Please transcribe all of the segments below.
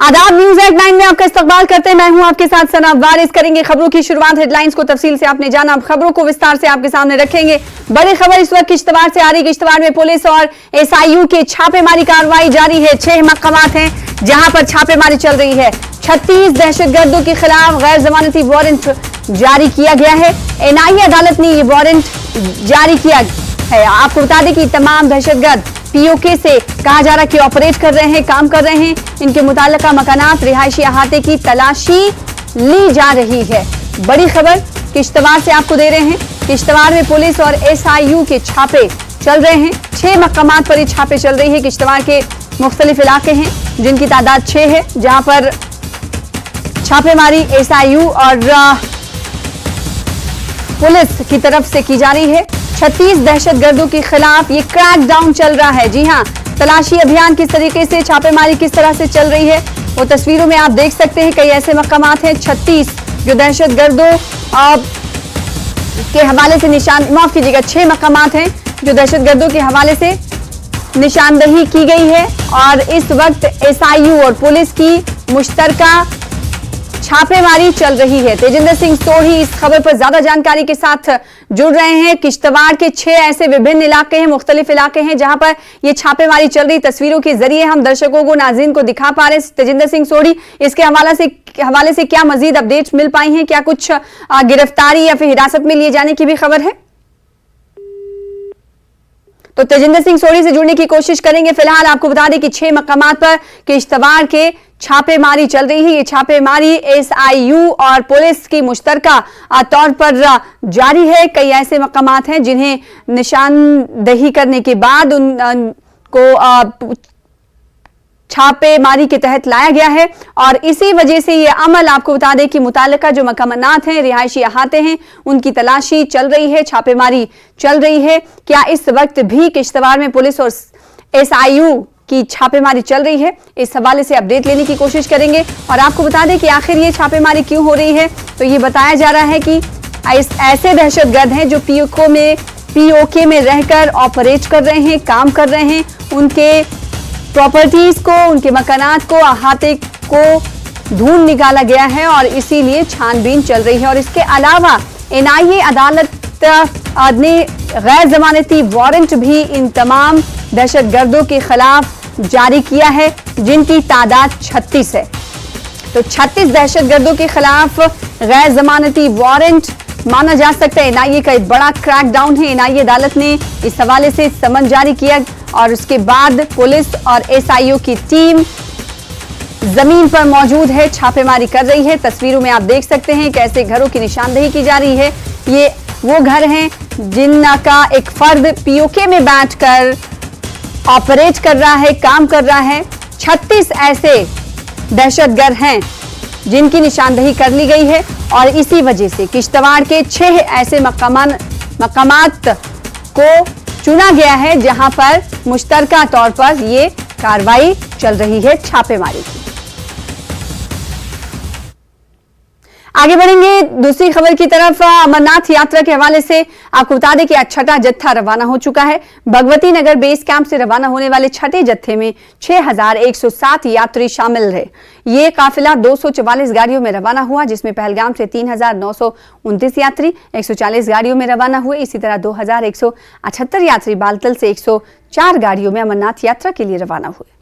आदाब, news eight 9 में आपका इस्तकबाल करते हैं। मैं हूं आपके साथ सना वारिस। करेंगे खबरों की शुरुआत। हेडलाइंस को तफसील से आपने जाना, अब खबरों को विस्तार से आपके सामने रखेंगे। बड़ी खबर इस वक्त किश्तवाड़ से आ रही। किश्तवाड़ में पुलिस और एसआईयू की छापेमारी कार्रवाई जारी है। 6 मकामात हैं जहां पर छापेमारी चल रही है। 36 दहशतगर्दों के खिलाफ गैर जमानती वारंट जारी किया गया है। एनआईए अदालत ने ये वारंट जारी किया है। आपको बता दें कि तमाम दहशतगर्द पीओके से कहा जा रहा है कि ऑपरेट कर रहे हैं, काम कर रहे हैं। इनके मुताल्लिका मकानात, रिहायशी अहाते की तलाशी ली जा रही है। बड़ी खबर किश्तवाड़ से आपको दे रहे हैं। किश्तवाड़ में पुलिस और एसआईयू के छापे चल रहे हैं। 6 मकामात पर ये छापे चल रही है। किश्तवाड़ के मुख्तलिफ इलाके हैं जिनकी तादाद 6 है, जहां पर छापेमारी एसआईयू और पुलिस की तरफ से की जा रही है। 36 दहशतगर्दों के खिलाफ ये क्रैकडाउन चल रहा है। जी हां, तलाशी अभियान किस तरीके से, छापेमारी किस तरह से चल रही है, वो तस्वीरों में आप देख सकते हैं। कई ऐसे मकामात हैं 36 जो दहशतगर्दों के हवाले से माफ कीजिएगा 6 मकामात हैं जो दहशतगर्दों के हवाले से निशानदही की गई है। और इस वक्त एसआईयू और पुलिस की मुश्तरका छापेमारी चल रही है। तेजिंदर सिंह सोढ़ी इस खबर पर ज्यादा जानकारी के साथ जुड़ रहे हैं। किश्तवाड़ के 6 ऐसे विभिन्न इलाके हैं, मुख्तलिफ इलाके हैं जहां पर यह छापेमारी चल रही। तस्वीरों के जरिए हम दर्शकों को, नाज़रीन को दिखा पा रहे हैं। तेजिंदर सिंह सोढ़ी, इसके हवाले से क्या मजीद अपडेट्स मिल पाई हैं? क्या कुछ गिरफ्तारी या फिर हिरासत में लिए जाने की भी खबर है? तो तेजिंदर सिंह सोढ़ी से जुड़ने की कोशिश करेंगे। फिलहाल आपको बता दें कि 6 मकामात पर किश्तवाड़ के छापेमारी चल रही है। ये छापेमारी एसआईयू और पुलिस की मुश्तरका तौर पर जारी है। कई ऐसे मकामात हैं जिन्हें निशानदही करने के बाद उनको छापेमारी के तहत लाया गया है। और इसी वजह से ये अमल, आपको बता दें कि मुताल्लिका जो मकामात हैं, रिहायशी अहाते हैं, उनकी तलाशी चल रही है, छापेमारी चल रही है। क्या इस वक्त भी किश्तवाड़ में पुलिस और एसआईयू की छापेमारी चल रही है? इस हवाले से अपडेट लेने की कोशिश करेंगे। और आपको बता दें कि आखिर ये छापेमारी क्यों हो रही है। तो ये बताया जा रहा है कि ऐसे दहशतगर्द हैं जो पीओके में रहकर ऑपरेट कर रहे हैं, काम कर रहे हैं। उनके प्रॉपर्टीज को, उनके मकानात को, अहाते को ढूंढ निकाला गया है और इसीलिए छानबीन चल रही है। और इसके अलावा एनआईए अदालत ने गैर जमानती वारंट भी इन तमाम दहशतगर्दों के खिलाफ जारी किया है, जिनकी तादाद 36 है। तो 36 दहशतगर्दों के खिलाफ गैर जमानती वारंट माना जा सकता है। एनआईए का एक बड़ा क्रैकडाउन है। एनआईए अदालत ने इस हवाले से समन जारी किया और उसके बाद पुलिस और एसआईयू की टीम जमीन पर मौजूद है, छापेमारी कर रही है। तस्वीरों में आप देख सकते हैं कैसे घरों की निशानदही की जा रही है। ये वो घर हैं जिनका एक फर्द पीओके में बैठकर ऑपरेट कर रहा है, काम कर रहा है। 36 ऐसे दहशतगर्द हैं जिनकी निशानदही कर ली गई है। और इसी वजह से किश्तवाड़ के 6 ऐसे मकामात को चुना गया है जहां पर मुश्तरका तौर पर ये कार्रवाई चल रही है, छापेमारी की। आगे बढ़ेंगे दूसरी खबर की तरफ। अमरनाथ यात्रा के हवाले से आपको बता दें कि आज छठा जत्था रवाना हो चुका है। भगवती नगर बेस कैंप से रवाना होने वाले छठे जत्थे में 6107 यात्री शामिल रहे। ये काफिला 244 गाड़ियों में रवाना हुआ, जिसमें पहलगाम से 3929 यात्री 140 गाड़ियों में रवाना हुए। इसी तरह 2178 यात्री बालतल से 104 गाड़ियों में अमरनाथ यात्रा के लिए रवाना हुए।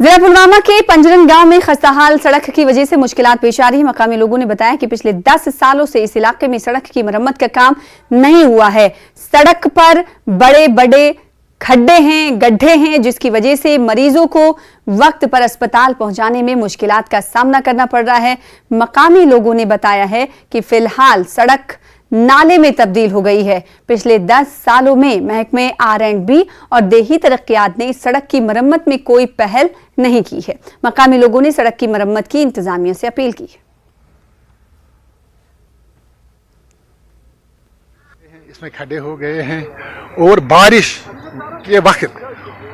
जिला पुलवामा के पंजरन गांव में खस्ताहाल सड़क की वजह से मुश्किलात पेश आ रही है। मकामी लोगों ने बताया कि पिछले 10 सालों से इस इलाके में सड़क की मरम्मत का काम नहीं हुआ है। सड़क पर बड़े बड़े खड्डे हैं, गड्ढे हैं, जिसकी वजह से मरीजों को वक्त पर अस्पताल पहुंचाने में मुश्किलात का सामना करना पड़ रहा है। मकामी लोगों ने बताया है कि फिलहाल सड़क नाले में तब्दील हो गई है। पिछले 10 सालों में महकमे R&B और देही तरक्कियात ने इस सड़क की मरम्मत में कोई पहल नहीं की है। मकामी लोगों ने सड़क की मरम्मत की इंतजामिया से अपील की है। इसमें खड्डे हो गए हैं और बारिश के वक्त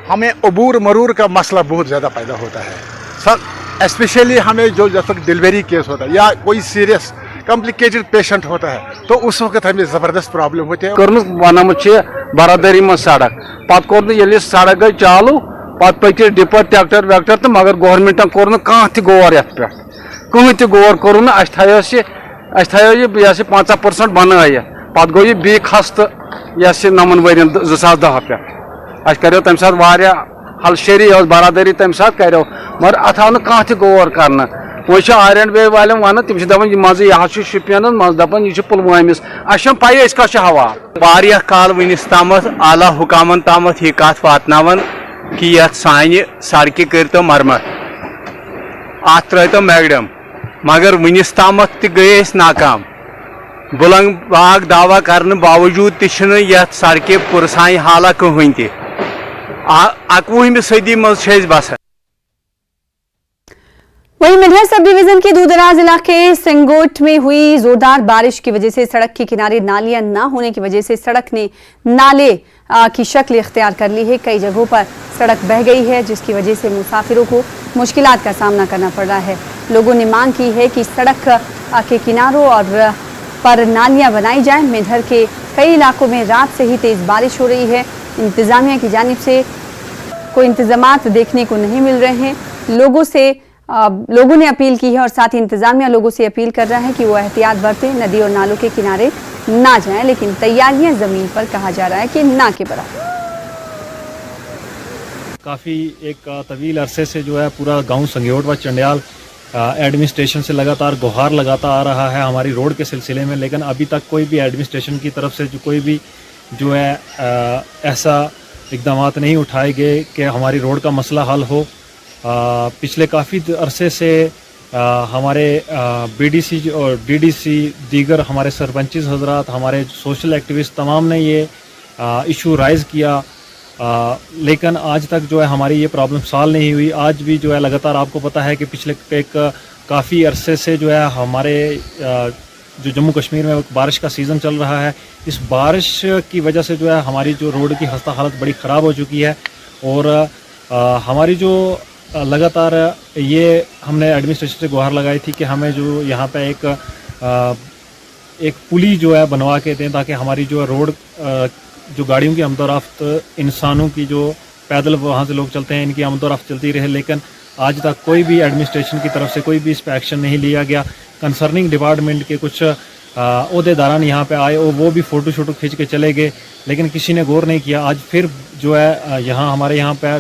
हमें अबूर मरूर का मसला बहुत ज़्यादा पैदा होता है। सर स्पेशली हमें जो जब तक डिलीवरी केस होता है या कोई सीरियस कॉम्प्लिकेटेड पेशेंट होता है तो उस वक्त हमें ज़बरदस्त प्रॉब्लम होती है। कर्नुक बनामुत बरादरी में सड़क पत कोर ये सड़क गई चालू पत पकि डिपर ट्रैक्टर वैक्टर तो मगर गवर्नमेंट कोर कह गौर ये पे कहें तो गौर कोर थो यह 50% बनाए पत गो यह बी खस तो यह 9 वन 2010 पे अस करो तम सात हलशेरी बरादरी तम सात करो मगर अत आव कह गौर कर वो आर्यन वे वाले वन तम दपान मज यह शुपियन मज दपान यह पुलवामिस अस पाई कह हवा वारिया काल वनिस ताम आला हुकामन ताम यह कत वातनावन कि यह सानि सड़क करतो मरमत अत त्रो मैगडम मगर वनिस ताम गए नाकाम बुलंग बाग दावा करने बावजूद यह सड़क पुरसाई हाला कहें त 21वीं सदी मज बसान। वहीं मिडहर सब डिवीजन के दूरदराज इलाके सिंगोट में हुई जोरदार बारिश की वजह से सड़क के किनारे नालियां न होने की वजह से सड़क ने नाले की शक्ल इख्तियार कर ली है। कई जगहों पर सड़क बह गई है जिसकी वजह से मुसाफिरों को मुश्किलात का सामना करना पड़ रहा है। लोगों ने मांग की है कि सड़क के किनारों और पर नालियां बनाई जाएं। मिडहर के कई इलाकों में रात से ही तेज बारिश हो रही है। इंतजामिया की जानिब से कोई इंतजामात देखने को नहीं मिल रहे हैं। लोगों ने अपील की है और साथ ही इंतजामिया लोगों से अपील कर रहा है कि वो एहतियात बरतें, नदी और नालों के किनारे ना जाएं, लेकिन तैयारियां जमीन पर कहा जा रहा है कि ना के बराबर। काफ़ी एक तवील अरसे से जो है पूरा गांव संगेवट व चंडियाल एडमिनिस्ट्रेशन से लगातार गुहार लगाता आ रहा है हमारी रोड के सिलसिले में, लेकिन अभी तक कोई भी एडमिनिस्ट्रेशन की तरफ से कोई भी जो है ऐसा इकदाम नहीं उठाए गए कि हमारी रोड का मसला हल हो। पिछले काफ़ी अरसे से हमारे बीडीसी और डीडीसी दीगर हमारे सरपंच हजरात हमारे सोशल एक्टिविस्ट तमाम ने ये इशू राइज़ किया, लेकिन आज तक जो है हमारी ये प्रॉब्लम सॉल्व नहीं हुई। आज भी जो है लगातार आपको पता है कि पिछले एक काफ़ी अरसे से जो है हमारे जो जम्मू कश्मीर में बारिश का सीज़न चल रहा है, इस बारिश की वजह से जो है हमारी जो रोड की खस्ता हालत बड़ी ख़राब हो चुकी है। और हमारी जो लगातार ये हमने एडमिनिस्ट्रेशन से गुहार लगाई थी कि हमें जो यहाँ पे एक पुली जो है बनवा के दें ताकि हमारी जो रोड जो गाड़ियों की आमदोरफ्त इंसानों की जो पैदल वहाँ से लोग चलते हैं इनकी आमदोरफ्त चलती रहे, लेकिन आज तक कोई भी एडमिनिस्ट्रेशन की तरफ से कोई भी इस पर एक्शन नहीं लिया गया। कंसर्निंग डिपार्टमेंट के कुछ ओहदेदारान यहाँ पे आए और वो भी फ़ोटो शोटो खींच के चले गए, लेकिन किसी ने गौर नहीं किया। आज फिर जो है यहाँ हमारे यहाँ पे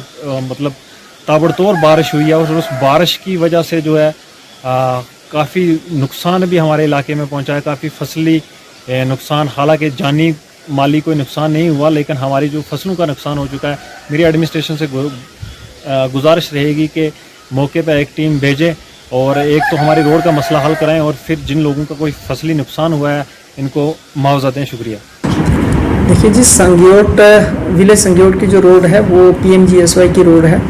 मतलब ताबड़तोड़ बारिश हुई है और उस बारिश की वजह से जो है काफ़ी नुकसान भी हमारे इलाके में पहुँचा है, काफ़ी फसली नुकसान। हालांकि जानी माली कोई नुकसान नहीं हुआ, लेकिन हमारी जो फसलों का नुकसान हो चुका है। मेरी एडमिनिस्ट्रेशन से गुजारिश रहेगी कि मौके पर एक टीम भेजें और एक तो हमारी रोड का मसला हल कराएं और फिर जिन लोगों का कोई फसली नुकसान हुआ है इनको मुआवजा दें। शुक्रिया। देखिए जी, संगेवट विलेज संगेवट की जो रोड है वो PMGSY की रोड है।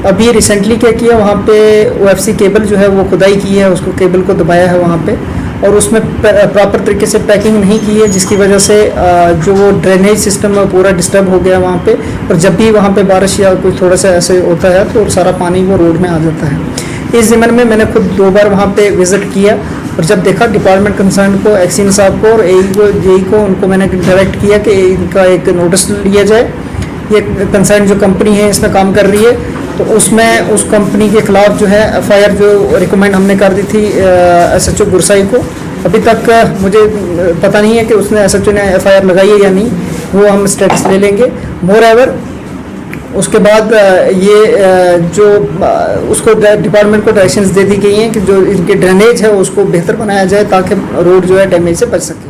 अभी रिसेंटली क्या किया, वहाँ पे OFC केबल जो है वो खुदाई की है, उसको केबल को दबाया है वहाँ पे और उसमें प्रॉपर तरीके से पैकिंग नहीं की है, जिसकी वजह से जो वो ड्रेनेज सिस्टम है पूरा डिस्टर्ब हो गया वहाँ पे। और जब भी वहाँ पे बारिश या कोई थोड़ा सा ऐसे होता है तो सारा पानी वो रोड में आ जाता है। इस ज़िम्मन में मैंने खुद 2 बार वहाँ पे विज़िट किया और जब देखा डिपार्टमेंट कंसर्न को, एक्सीन साहब को और जेई को, उनको मैंने डायरेक्ट किया कि इनका एक नोटिस लिया जाए। ये कंसर्न जो कंपनी है इसमें काम कर रही है, तो उसमें उस कंपनी के खिलाफ जो है FIR जो रिकमेंड हमने कर दी थी SHO गुरसाई को। अभी तक मुझे पता नहीं है कि उसने SHO ने FIR लगाई है या नहीं, वो हम स्टेटस ले लेंगे। मोर एवर उसके बाद ये जो उसको डिपार्टमेंट को डायरेक्शंस दे दी गई हैं कि जो इनके ड्रेनेज है उसको बेहतर बनाया जाए ताकि रोड जो है डैमेज से बच सके।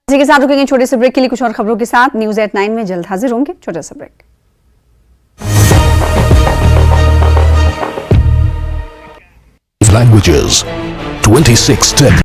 इसी के साथ रुकेंगे छोटे से ब्रेक के लिए। कुछ और खबरों के साथ न्यूज़ एट 9 में जल्द हाजिर होंगे। छोटा सा ब्रेक। Languages 2610.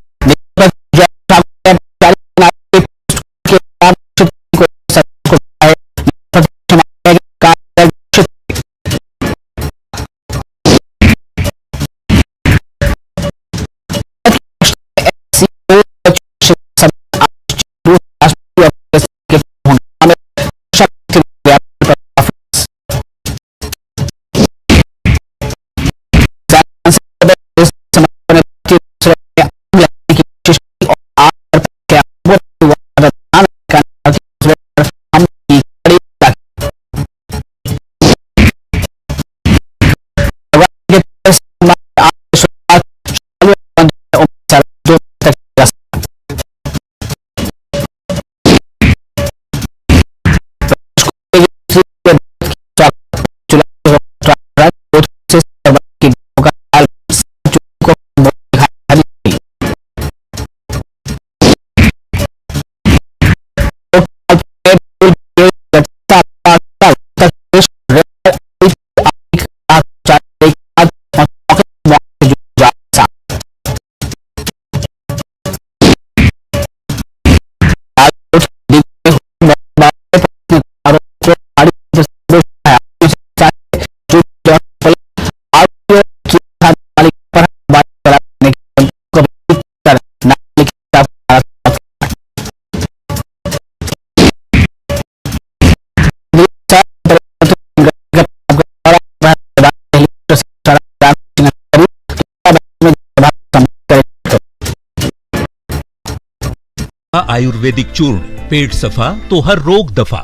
आयुर्वेदिक चूर्ण, पेट सफा तो हर रोग दफा।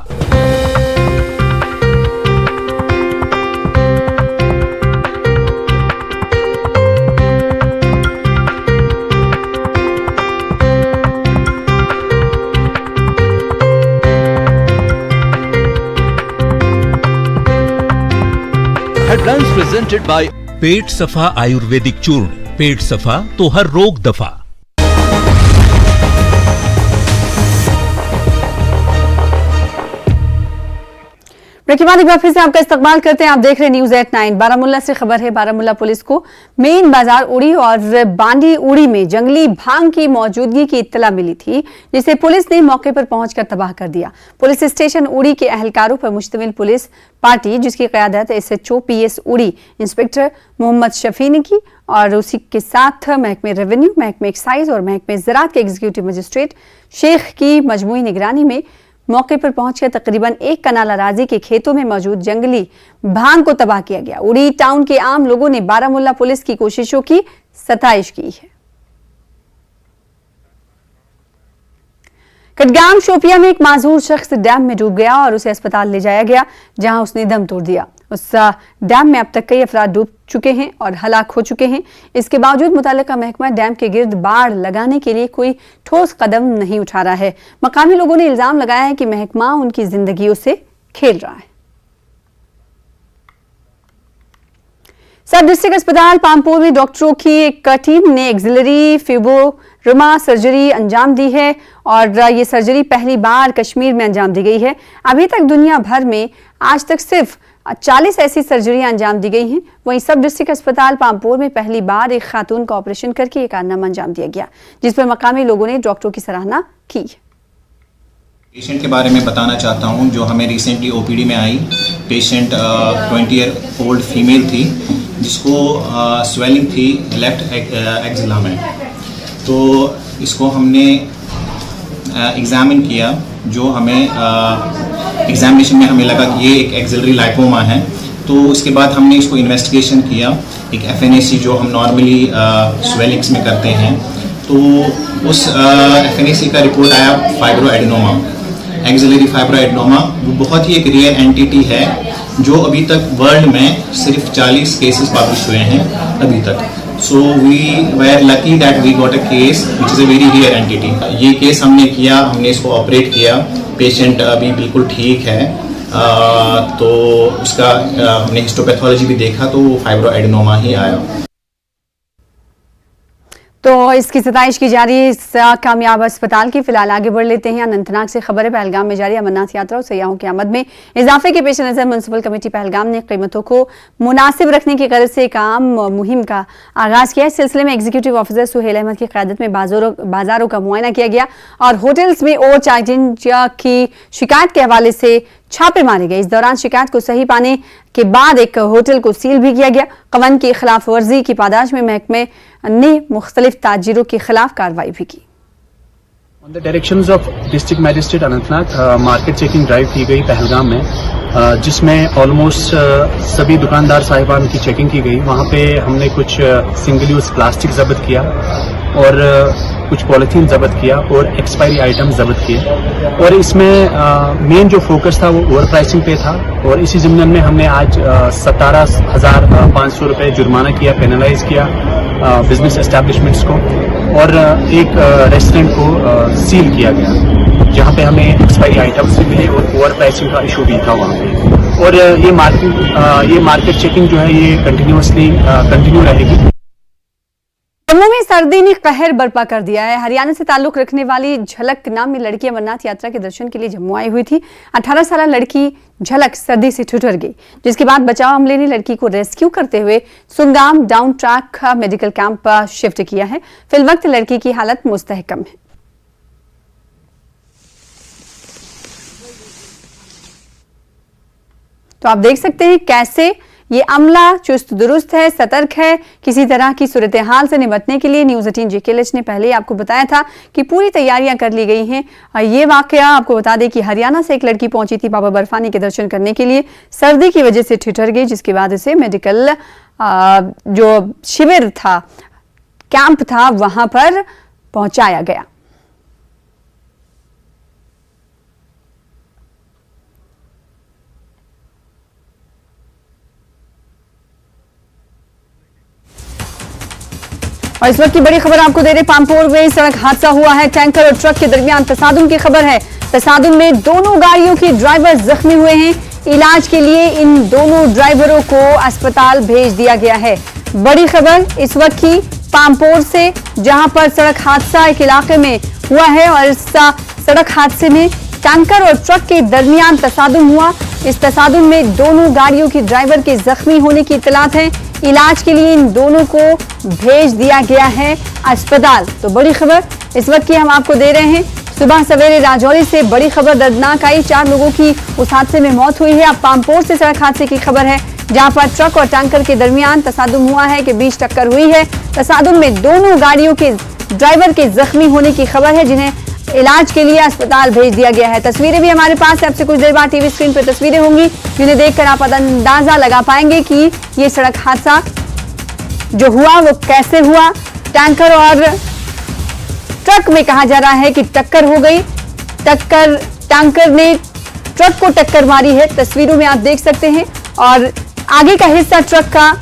Headlines presented by पेट सफा आयुर्वेदिक चूर्ण, पेट सफा तो हर रोग दफा। ब्रेक के बाद एक बार फिर से आपका इस्तकबाल करते हैं। आप देख रहे हैं न्यूज 8-9। बारामुल्ला से खबर है। बारामुल्ला पुलिस को मेन बाजार उड़ी और बांडी उड़ी में जंगली भांग की मौजूदगी की इत्तला मिली थी, जिसे पुलिस ने मौके पर पहुंचकर तबाह कर दिया। पुलिस स्टेशन उड़ी के एहलकारों पर मुश्तमिल पुलिस पार्टी, जिसकी क़यादत SHO PS उड़ी इंस्पेक्टर मोहम्मद शफी ने की, और उसी के साथ महकमे रेवेन्यू, महकमे एक्साइज और महकमे ज़राअत के एग्जीक्यूटिव मजिस्ट्रेट शेख की मजमूई निगरानी में मौके पर पहुंचकर तकरीबन 1 कनाल अराजी के खेतों में मौजूद जंगली भांग को तबाह किया गया। उड़ी टाउन के आम लोगों ने बारामुल्ला पुलिस की कोशिशों की सताइश की है। कटगाम शोपिया में एक माजूर शख्स डैम में डूब गया और उसे अस्पताल ले जाया गया, जहां उसने दम तोड़ दिया। उस डैम में अब तक कई अफराद डूब चुके हैं और हलाक हो चुके हैं। इसके बावजूद मुतल्लिका महकमा डैम के गिर्द बाड़ लगाने के लिए कोई ठोस कदम नहीं उठा रहा है। मकामी लोगों ने इल्जाम लगाया है कि महकमा उनकी जिंदगियों से खेल रहा है। सब डिस्ट्रिक्ट अस्पताल पामपुर में डॉक्टरों की एक टीम ने एक्सिलरी फिब्रोमा सर्जरी अंजाम दी है और ये सर्जरी पहली बार कश्मीर में अंजाम दी गई है। अभी तक दुनिया भर में आज तक सिर्फ 40 ऐसी सर्जरियां अंजाम दी गई हैं। वहीं सब डिस्ट्रिक्ट अस्पताल पामपुर में पहली बार एक खातून का ऑपरेशन करके एक कारनामा अंजाम दिया गया, जिस पर मकामी लोगों ने डॉक्टरों की सराहना की। पेशेंट के बारे में बताना चाहता हूं, जो हमें रिसेंटली OPD में आई। पेशेंट 20-year-old फीमेल थी, जिसको स्वेलिंग थी लेफ्ट एक्सिला में। तो इसको हमने एग्जामिन किया, जो हमें एग्जामिनेशन में हमें लगा कि ये एक एक्सिलरी लाइपोमा है। तो उसके बाद हमने इसको इन्वेस्टिगेशन किया, एक FNAC जो हम नॉर्मली स्वेलिंग्स में करते हैं। तो उस FNAC का रिपोर्ट आया फाइब्रोएडेनोमा, एक्सिलरी फाइब्रोएडेनोमा। वो बहुत ही एक रेयर एंटिटी है, जो अभी तक वर्ल्ड में सिर्फ 40 केसेस पब्लिश हुए हैं अभी तक। So we were lucky that we got a case which is a very rare entity. ये केस हमने किया, हमने इसको ऑपरेट किया। पेशेंट अभी बिल्कुल ठीक है। तो उसका हमने हिस्टोपैथोलॉजी भी देखा, तो वो फाइब्रोएडेनोमा ही आया। तो इसकी सताइश की जा रही है इस कामयाब अस्पताल की। फिलहाल आगे बढ़ लेते हैं। अनंतनाग से खबर है। पहलगाम में जारी अमरनाथ यात्रा और सयाहों की आमद में इजाफे के पेश नजर म्युनिसिपल कमेटी पहलगाम ने कीमतों को मुनासिब रखने की गर्ज से एक आम मुहिम का आगाज किया। इस सिलसिले में एग्जीक्यूटिव ऑफिसर सुहेल अहमद की क़यादत में बाजारों का मुआयना किया गया और होटल्स में ओवर चार्जिंग की शिकायत के हवाले से छापे मारे गए। इस दौरान शिकायत को सही पाने के बाद एक होटल को सील भी किया गया। कवानीन की खिलाफ वर्जी की पादाश में महकमे ने मुख्तलिफ ताजिरों के खिलाफ कार्रवाई भी की। On the directions of district magistrate Anantnag market checking drive की गई पहलगाम में, जिसमें ऑलमोस्ट सभी दुकानदार साहिबान की चेकिंग की गई। वहाँ पे हमने कुछ सिंगल यूज प्लास्टिक जब्त किया और कुछ पॉलीथीन जब्त किया और एक्सपायरी आइटम जब्त किए। और इसमें मेन जो फोकस था वो ओवर प्राइसिंग पे था। और इसी ज़िम्मन में हमने आज 17,500 रुपये जुर्माना किया, पेनलाइज किया बिजनेस एस्टेब्लिशमेंट्स को, और एक रेस्टोरेंट को सील किया गया, जहाँ पे हमें एक्सपायरी आइटम्स भी मिले और ओवर प्राइसिंग का इशू भी था वहाँ पे। और ये मार्केट चेकिंग जो है ये कंटिन्यूअसली कंटिन्यू रहेगी। जम्मू में सर्दी ने कहर बर्पा कर दिया है। हरियाणा से ताल्लुक रखने वाली झलक नामी लड़की अमरनाथ यात्रा के दर्शन के लिए जम्मू आई हुई थी। 18 साल लड़की झलक सर्दी से ठिठुर गई, जिसके बाद बचाव अमले ने लड़की को रेस्क्यू करते हुए Sungam down track medical camp shift किया है। फिलवक्त लड़की की हालत मुस्तहकम है। तो आप देख सकते हैं कैसे ये अमला चुस्त दुरुस्त है, सतर्क है। किसी तरह की सूरत हाल से निपटने के लिए न्यूज़ 18 JKLH ने पहले ही आपको बताया था कि पूरी तैयारियां कर ली गई हैं। और ये वाकया आपको बता दें कि हरियाणा से एक लड़की पहुंची थी बाबा बर्फानी के दर्शन करने के लिए, सर्दी की वजह से ठिठुर गई, जिसके बाद इसे मेडिकल जो शिविर था, कैंप था, वहां पर पहुंचाया गया। और इस वक्त की बड़ी खबर आपको दे रहे, पामपोर में सड़क हादसा हुआ है। टैंकर और ट्रक के दरमियान तसादुम की खबर है। तसादुम में दोनों गाड़ियों के ड्राइवर जख्मी हुए हैं। इलाज के लिए इन दोनों ड्राइवरों को अस्पताल भेज दिया गया है। बड़ी खबर इस वक्त की पामपोर से, जहां पर सड़क हादसा एक इलाके में हुआ है और इस सड़क हादसे में टैंकर और ट्रक के दरमियान तसादुम हुआ। इस तसादुम में दोनों गाड़ियों के ड्राइवर के जख्मी होने की इत्तलात है। इलाज के लिए इन दोनों को भेज दिया गया है अस्पताल। तो बड़ी खबर इस वक्त की हम आपको दे रहे हैं। सुबह सवेरे राजौरी से बड़ी खबर दर्दनाक आई, 4 लोगों की उस हादसे में मौत हुई है। अब पामपोर से सड़क हादसे की खबर है, जहां पर ट्रक और टैंकर के दरमियान तसादुम हुआ है कि बीच टक्कर हुई है। तसादुम में दोनों गाड़ियों के ड्राइवर के जख्मी होने की खबर है, जिन्हें इलाज के लिए अस्पताल भेज दिया गया है। तस्वीरें भी हमारे पास है, आपसे कुछ देर बाद टीवी स्क्रीन पर तस्वीरें होंगी, जिन्हें देखकर आप अंदाजा लगा पाएंगे कि ये सड़क हादसा जो हुआ वो कैसे हुआ। टैंकर और ट्रक में कहा जा रहा है कि टक्कर हो गई। टैंकर ने ट्रक को टक्कर मारी है, तस्वीरों में आप देख सकते हैं। और आगे का हिस्सा ट्रक का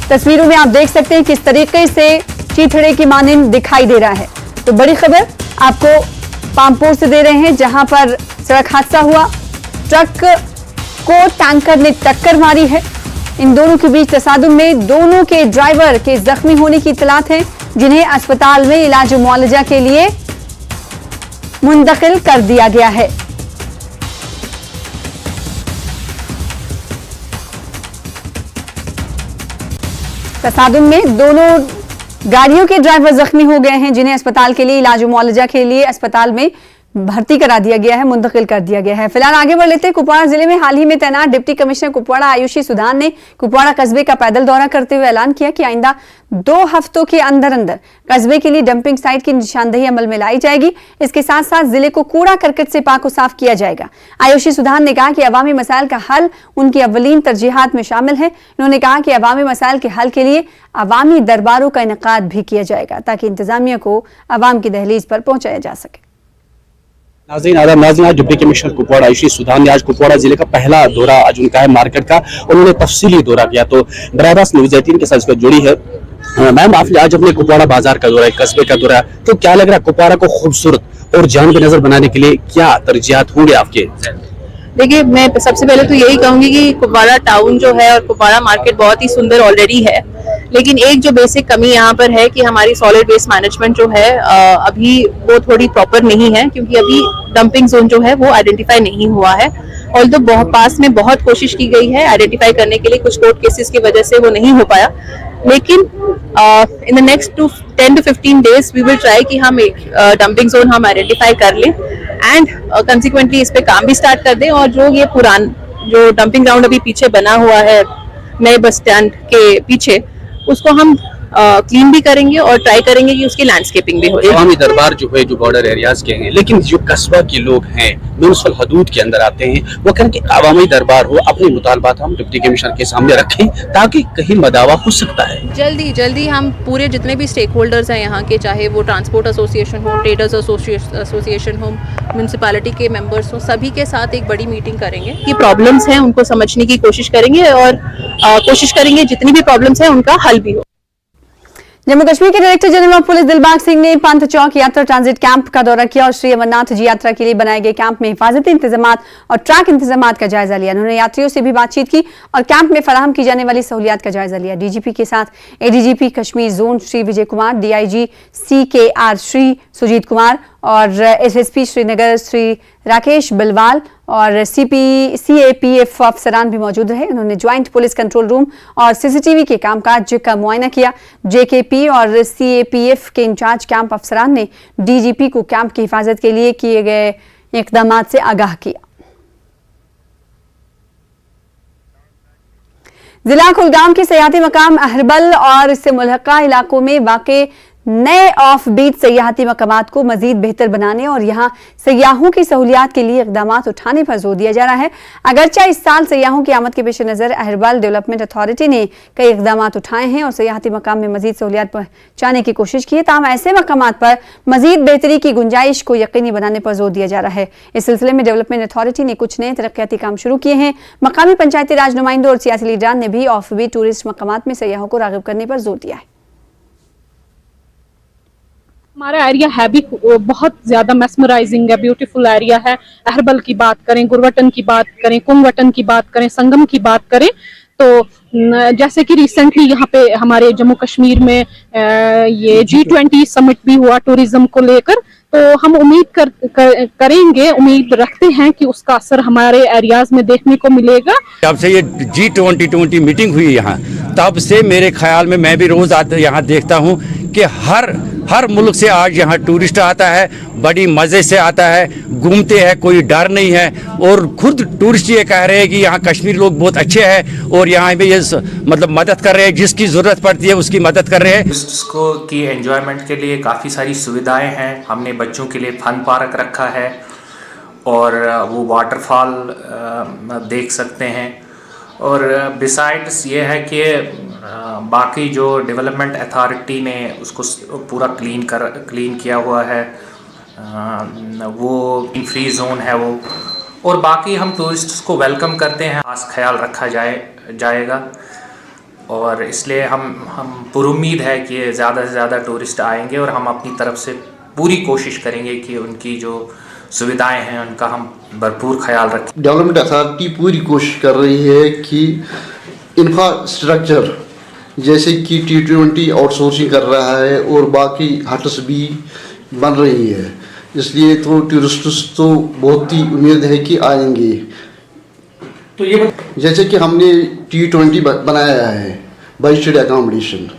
तस्वीरों में आप देख सकते हैं किस तरीके से चीथड़े की मानिंद दिखाई दे रहा है। तो बड़ी खबर आपको पामपोर से दे रहे हैं, जहां पर सड़क हादसा हुआ। ट्रक को टैंकर ने टक्कर मारी है। इन दोनों के बीच तसादुम में दोनों के ड्राइवर के जख्मी होने की इत्तलात है, जिन्हें अस्पताल में इलाज मुआवजा के लिए मुंतकिल कर दिया गया है। तसादुम में दोनों गाड़ियों के ड्राइवर जख्मी हो गए हैं, जिन्हें अस्पताल के लिए इलाज मुआवजा के लिए अस्पताल में भर्ती करा दिया गया है, मुंतकिल कर दिया गया है। फिलहाल आगे बढ़ लेते हैं। कुपवाड़ा जिले में हाल ही में तैनात डिप्टी कमिश्नर कुपवाड़ा आयुषी सुधान ने कुपवाड़ा कस्बे का पैदल दौरा करते हुए ऐलान किया कि आइंदा 2 हफ्तों के अंदर अंदर कस्बे के लिए डंपिंग साइट की निशानदेही अमल में लाई जाएगी। इसके साथ साथ जिले को कूड़ा करकट से पाक साफ किया जाएगा। आयुषी सुधान ने कहा कि अवामी मसाइल का हल उनकी अव्वलीन तरजीहात में शामिल है। उन्होंने कहा कि अवामी मसाइल के हल के लिए अवामी दरबारों का इनेकाद भी किया जाएगा, ताकि इंतजामिया को अवाम की दहलीज पर पहुंचाया जा सके। नाज़रीन आदाब नाज़रीन, आज डिप्टी कमिश्नर कुपवाड़ा आयुषी सुधान ने आज कुपवाड़ा जिले का पहला दौरा आज उनका है मार्केट का। उन्होंने तफसीली दौरा किया, तो बराह रास्त न्यूज़ 18 के साथ इसका जुड़ी है। मैम, आपने आज अपने कुपवाड़ा बाजार का दौरा, कस्बे का दौरा, तो क्या लग रहा है कुपवाड़ा को खूबसूरत और जान पे नजर बनाने के लिए क्या तरजीहात होंगे आपके? देखिए, मैं सबसे पहले तो यही कहूंगी कि कुपवाड़ा टाउन जो है और कुपवाड़ा मार्केट बहुत ही सुंदर ऑलरेडी है, लेकिन एक जो बेसिक कमी यहाँ पर है कि हमारी सॉलिड वेस्ट मैनेजमेंट जो है अभी वो थोड़ी प्रॉपर नहीं है, क्योंकि अभी डंपिंग जोन जो है वो आइडेंटिफाई नहीं हुआ है। ऑल्दो पास में बहुत कोशिश की गई है आइडेंटिफाई करने के लिए, कुछ कोर्ट केसेस की वजह से वो नहीं हो पाया, लेकिन in the next 10 to 15 days we will try कि हम एक डंपिंग जोन हम आइडेंटिफाई कर लें एंड कंसिक्वेंटली इस पे काम भी स्टार्ट कर दें। और जो ये जो डंपिंग ग्राउंड अभी पीछे बना हुआ है नए बस स्टैंड के पीछे, उसको हम क्लीन भी करेंगे और ट्राई करेंगे कि उसकी लैंडस्केपिंग भी हो। अवामी दरबार जो है जो बॉर्डर एरियाज के हैं, लेकिन जो कस्बा के लोग हैं म्युनिसिपल हदूद के अंदर आते हैं, वो कहते हैं कि अवामी दरबार हो, अपने मुतालबात हम डिप्टी कमिश्नर के सामने रखें ताकि कहीं मदावा हो सकता है। जल्दी हम पूरे जितने भी स्टेक होल्डर्स हैं यहाँ के, चाहे वो ट्रांसपोर्ट एसोसिएशन हो, ट्रेडर्स एसोसिएशन हो, म्यूनसिपैलिटी के मेंबर्स हो, सभी के साथ एक बड़ी मीटिंग करेंगे कि प्रॉब्लम्स हैं उनको समझने की कोशिश करेंगे और कोशिश करेंगे जितनी भी प्रॉब्लम्स हैं उनका हल भी हो। जम्मू कश्मीर के director general of police Dilbag Singh ने पंथ चौक यात्रा ट्रांजिट कैंप का दौरा किया और श्री अमरनाथ जी यात्रा के लिए बनाए गए कैंप में हिफाजती इंतजामात और ट्रैक इंतजामात का जायजा लिया। उन्होंने यात्रियों से भी बातचीत की और कैंप में फराहम की जाने वाली सहूलियात का जायजा लिया। डीजीपी के साथ ADGP Kashmir zone Shri Vijay Kumar, DIG CKR Shri Sujit Kumar और एसएसपी श्रीनगर श्री राकेश बिलवाल और CAPF अफसरान भी मौजूद रहे। उन्होंने ज्वाइंट पुलिस कंट्रोल रूम और CCTV के कामकाज का मुआयना किया। JKP और CAPF के इंचार्ज कैंप अफसरान ने DGP को कैंप की हिफाजत के लिए किए गए इकदाम से आगाह किया। जिला कुलगाम के सयाहती मकाम अहरबल और इससे मुल्हका इलाकों में वाक़े नए ऑफ बीट सयाहती मकामात को मजीद बेहतर बनाने और यहाँ सयाहों की सहूलियात के लिए इकदाम उठाने पर जोर दिया जा रहा है। अगरचे इस साल सयाहों की आमद के पेश नज़र अहरबल डेवलपमेंट अथॉरिटी ने कई इकदाम उठाए हैं और सयाहती मकाम में मजीद सहूलियात पहुँचाने की कोशिश की है, ताहम ऐसे मकामात पर मजीद बेहतरी की गुंजाइश को यकीनी बनाने पर जोर दिया जा रहा है। इस सिलसिले में डेवलपमेंट अथॉरिटी ने कुछ नए तरक्याती काम शुरू किए हैं। मकामी पंचायती राज नुमाइंदों और सियासी लीडरान ने भी ऑफ बीट टूरिस्ट मकामात में सयाहों को राग़िब करने पर जोर दिया है। हमारा एरिया है भी बहुत ज्यादा मेस्मराइजिंग है, ब्यूटीफुल एरिया है। अहरबल की बात करें, गुरवटन की बात करें, कुंगवटन की बात करें, संगम की बात करें, तो जैसे कि रिसेंटली यहाँ पे हमारे जम्मू कश्मीर में ये G20 समिट भी हुआ टूरिज्म को लेकर, तो हम उम्मीद करेंगे, उम्मीद रखते हैं कि उसका असर हमारे एरियाज में देखने को मिलेगा। जब से ये G20 मीटिंग हुई यहाँ, तब से मेरे ख्याल में मैं भी रोज यहाँ देखता हूँ कि हर मुल्क से आज यहाँ टूरिस्ट आता है, बड़ी मज़े से आता है, घूमते हैं, कोई डर नहीं है। और खुद टूरिस्ट ये कह रहे हैं कि यहाँ कश्मीर लोग बहुत अच्छे हैं और यहाँ पे ये मतलब मदद कर रहे हैं, जिसकी ज़रूरत पड़ती है उसकी मदद कर रहे हैं। टूरिस्ट्स को की एंजॉयमेंट के लिए काफ़ी सारी सुविधाएं हैं। हमने बच्चों के लिए फन पार्क रखा है और वो वाटरफॉल देख सकते हैं। और बिसाइड्स ये है कि बाकी जो डेवलपमेंट अथॉरिटी ने उसको पूरा क्लीन किया हुआ है, वो फ्री जोन है वो, और बाकी हम टूरिस्ट्स को वेलकम करते हैं, खास ख्याल रखा जाएगा। और इसलिए हम पुरुम्मीद है कि ज़्यादा से ज़्यादा टूरिस्ट आएंगे और हम अपनी तरफ से पूरी कोशिश करेंगे कि उनकी जो सुविधाएं हैं उनका हम भरपूर ख्याल रखें। डेवलपमेंट अथॉरिटी पूरी कोशिश कर रही है कि इंफ्रास्ट्रक्चर जैसे कि T20 आउटसोर्सिंग कर रहा है और बाकी हट्स भी बन रही है, इसलिए तो टूरिस्ट्स तो बहुत ही उम्मीद है कि आएंगे। तो ये जैसे कि हमने T20 बनाया है बाई स्टेट अकोमोडेशन,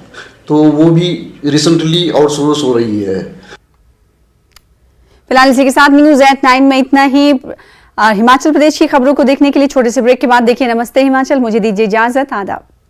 तो वो भी रिसेंटली आउटसोर्स हो रही है। फिलहाल इसी के साथ न्यूज़ एट 9 में इतना ही। हिमाचल प्रदेश की खबरों को देखने के लिए छोटे से ब्रेक के बाद देखिए नमस्ते हिमाचल। मुझे दीजिए इजाजत, आदाब।